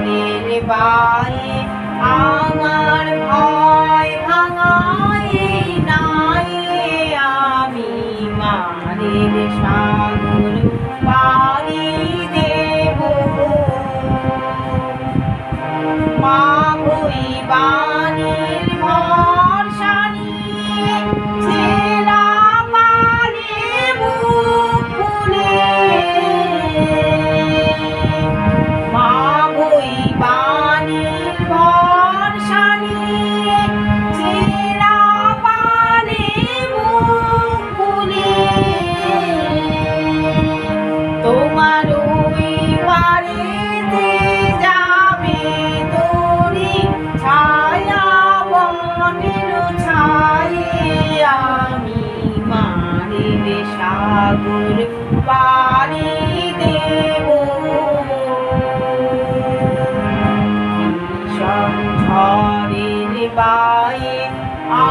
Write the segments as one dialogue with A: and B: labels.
A: ঝড়ের বায়ে আমার ভয় ভাঙায় নাই, আমি মারের সাগর পাড়ি দেব। মা ভৈবানীর ভরসা নিয়ে ছেঁড়া পালে বুক ফুলে, মা ভৈবানীর ভরসা নিয়ে ছেঁড়া পালে বুক ফুলে, তোমার ওই বাড়িতে যাবে তোরে ছায়া বনের ছায়ে, আমি মারের সাগর পাড়ি দেব। ঝড়ের বায়ে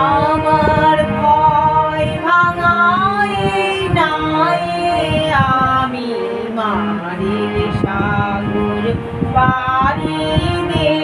A: আমার ভয় ভাঙায় নাই, আমি মারের সাগর পাড়ি দেব।